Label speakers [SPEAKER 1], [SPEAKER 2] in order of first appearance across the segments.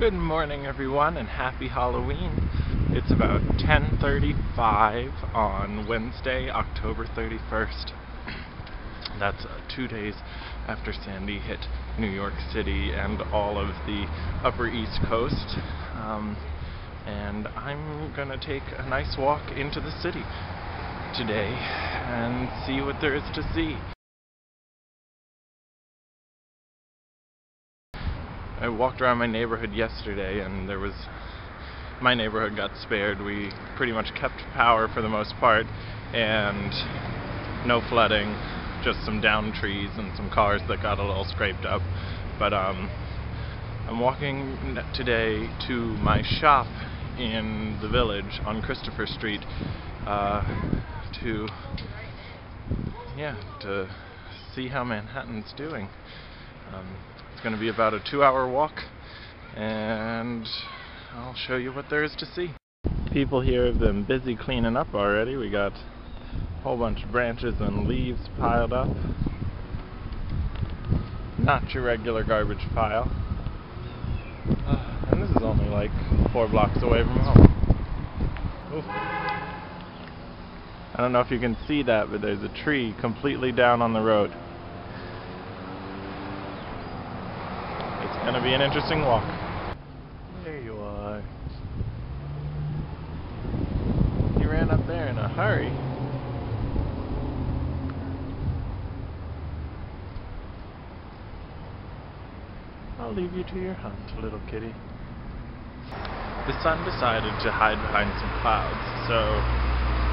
[SPEAKER 1] Good morning, everyone, and happy Halloween. It's about 10:35 on Wednesday, October 31st. That's 2 days after Sandy hit New York City and all of the Upper East Coast. And I'm gonna take a nice walk into the city today and see what there is to see. I walked around my neighborhood yesterday and my neighborhood got spared. We pretty much kept power for the most part and no flooding, just some downed trees and some cars that got a little scraped up. But I'm walking today to my shop in the village on Christopher Street to see how Manhattan's doing. It's going to be about a 2-hour walk, and I'll show you what there is to see. People here have been busy cleaning up already. We got a whole bunch of branches and leaves piled up. Not your regular garbage pile. And this is only like 4 blocks away from home. Ooh. I don't know if you can see that, but there's a tree completely down on the road. It's going to be an interesting walk. There you are. You ran up there in a hurry. I'll leave you to your hunt, little kitty. The sun decided to hide behind some clouds, so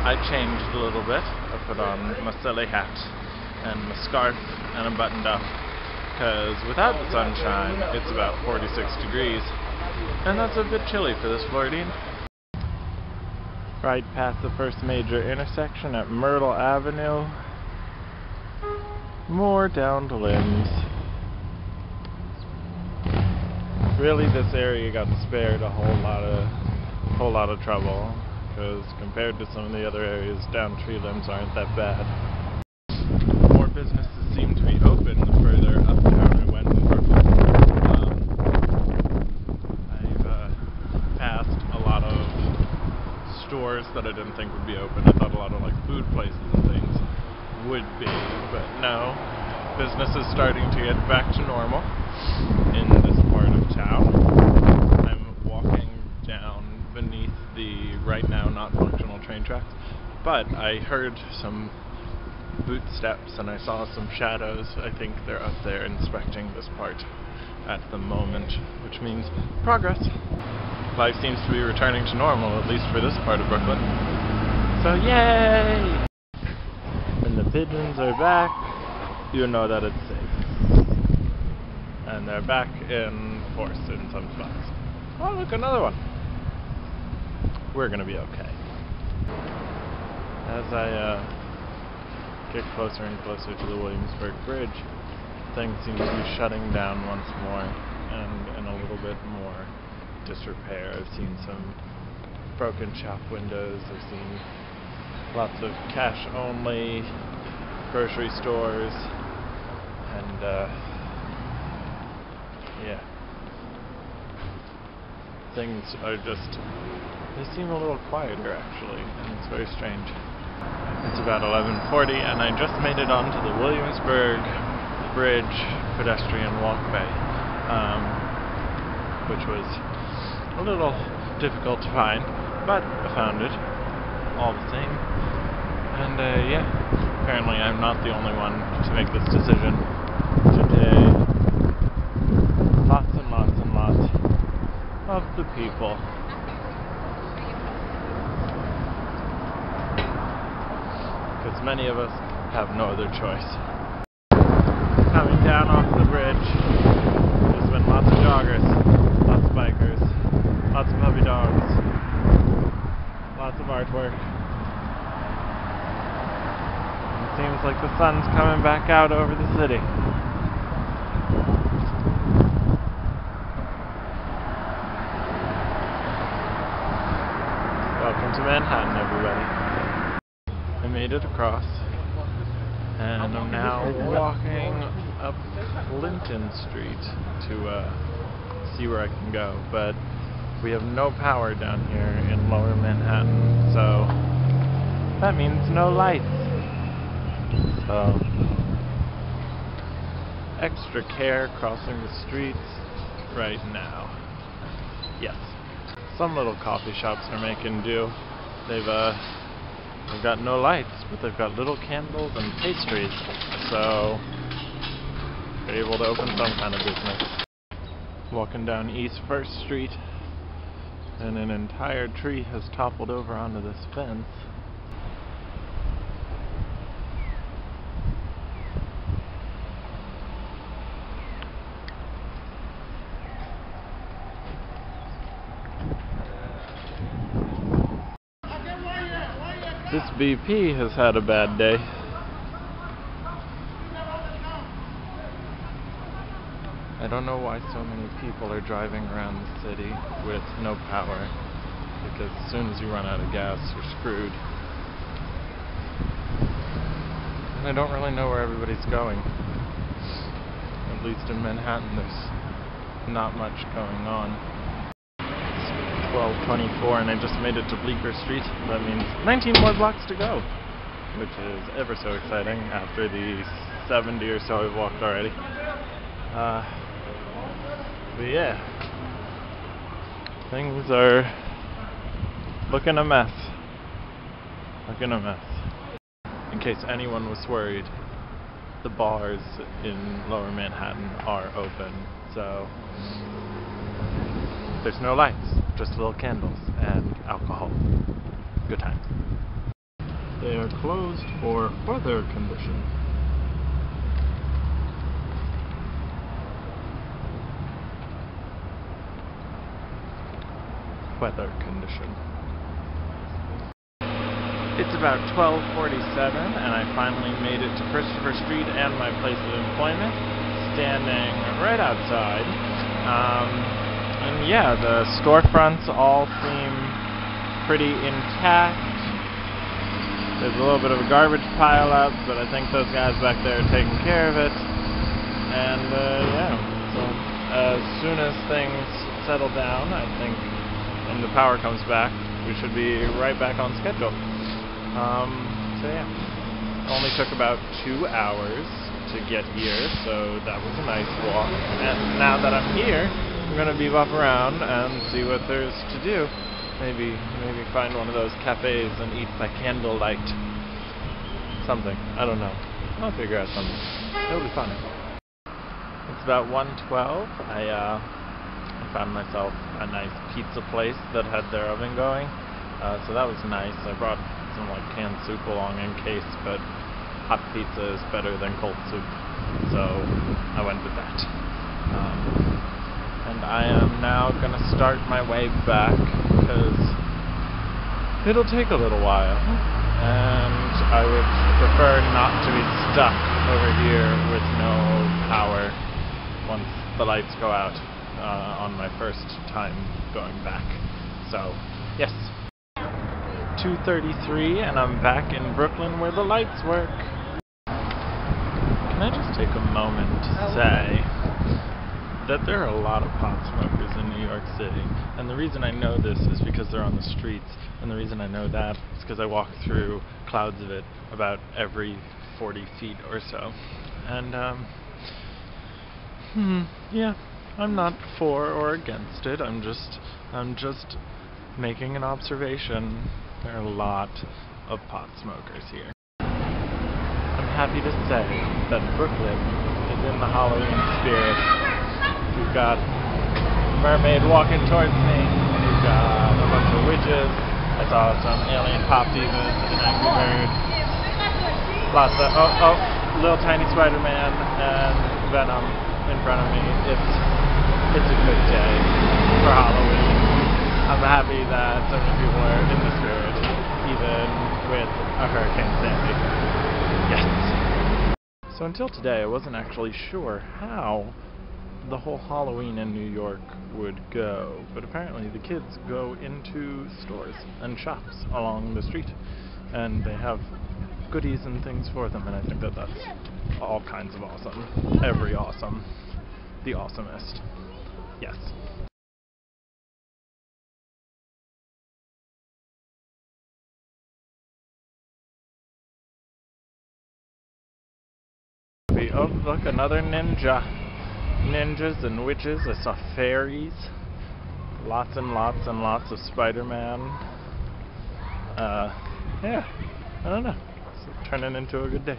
[SPEAKER 1] I changed a little bit. I put on my silly hat and my scarf and a buttoned up, because without the sunshine it's about 46 degrees, and that's a bit chilly for this Floridian. Right past the first major intersection at Myrtle Avenue. More downed limbs. Really, this area got spared a whole lot of trouble, because compared to some of the other areas, downed tree limbs aren't that bad. More businesses seem to be open the further uptown I went in Brooklyn. I've passed a lot of stores that I didn't think would be open. I thought a lot of like food places and things would be, but no. Business is starting to get back to normal in this part of town. I'm walking down beneath the right now not functional train tracks, but I heard some boot steps and I saw some shadows. I think they're up there inspecting this part at the moment, which means progress. Life seems to be returning to normal, at least for this part of Brooklyn. So yay! When the pigeons are back, you know that it's safe. And they're back in force in some spots. Oh, look, another one. We're gonna be okay. As I get closer and closer to the Williamsburg Bridge, things seem to be shutting down once more, and in a little bit more disrepair. I've seen some broken shop windows. I've seen lots of cash-only grocery stores, and things are they seem a little quieter actually, and it's very strange. It's about 11:40 and I just made it onto the Williamsburg Bridge pedestrian walkway, which was a little difficult to find, but I found it all the same. And apparently I'm not the only one to make this decision today. Lots and lots and lots of the people. Because many of us have no other choice. Coming down off the bridge, there's been lots of joggers, lots of bikers, lots of puppy dogs, lots of artwork. It seems like the sun's coming back out over the city. Welcome to Manhattan, everybody. I made it across, and I'm now walking up Clinton Street to see where I can go, but we have no power down here in Lower Manhattan, so that means no lights. So, extra care crossing the streets right now. Yes, some little coffee shops are making do. They've got no lights, but they've got little candles and pastries, so they're able to open some kind of business. Walking down East 1st Street, and an entire tree has toppled over onto this fence. This BP has had a bad day. I don't know why so many people are driving around the city with no power, because as soon as you run out of gas, you're screwed. And I don't really know where everybody's going. At least in Manhattan, there's not much going on. It's 12:24 and I just made it to Bleecker Street. That means 19 more blocks to go, which is ever so exciting after the 70 or so I've walked already. But yeah, things are looking a mess. In case anyone was worried, the bars in Lower Manhattan are open, so there's no lights, just little candles and alcohol. Good times. They are closed for weather condition. It's about 12:47 and I finally made it to Christopher Street and my place of employment, standing right outside. And yeah, the storefronts all seem pretty intact. There's a little bit of a garbage pile up, but I think those guys back there are taking care of it. And yeah, so as soon as things settle down, I think, and the power comes back, we should be right back on schedule. So yeah, only took about 2 hours to get here, so that was a nice walk. And now that I'm here, I'm gonna bebop around and see what there's to do. Maybe find one of those cafes and eat by candlelight. Something, I don't know. I'll figure out something. It'll be fun. It's about 1:12. I found myself a nice pizza place that had their oven going, so that was nice. I brought some like canned soup along in case, but hot pizza is better than cold soup, so I went with that. And I am now gonna start my way back because it'll take a little while, and I would prefer not to be stuck over here with no power once the lights go out. On my first time going back. So, yes. 2:33 and I'm back in Brooklyn where the lights work. Can I just take a moment to say that there are a lot of pot smokers in New York City, and the reason I know this is because they're on the streets, and the reason I know that is because I walk through clouds of it about every 40 feet or so. And yeah, I'm not for or against it. I'm just making an observation. There are a lot of pot smokers here. I'm happy to say that Brooklyn is in the Halloween spirit. We've got a mermaid walking towards me. We've got a bunch of witches. I saw some alien pop divas, an Angry Bird. Lots of little tiny Spider-Man and Venom in front of me. It's a good day for Halloween. I'm happy that so many people are in the spirit, even with a Hurricane Sandy. Yes! So until today, I wasn't actually sure how the whole Halloween in New York would go, but apparently the kids go into stores and shops along the street, and they have goodies and things for them, and I think that that's all kinds of awesome. Every awesome. The awesomest. Yes. see. Oh, look, another ninja. Ninjas and witches. I saw fairies. Lots and lots and lots of Spider-Man. Yeah, I don't know. It's turning into a good day.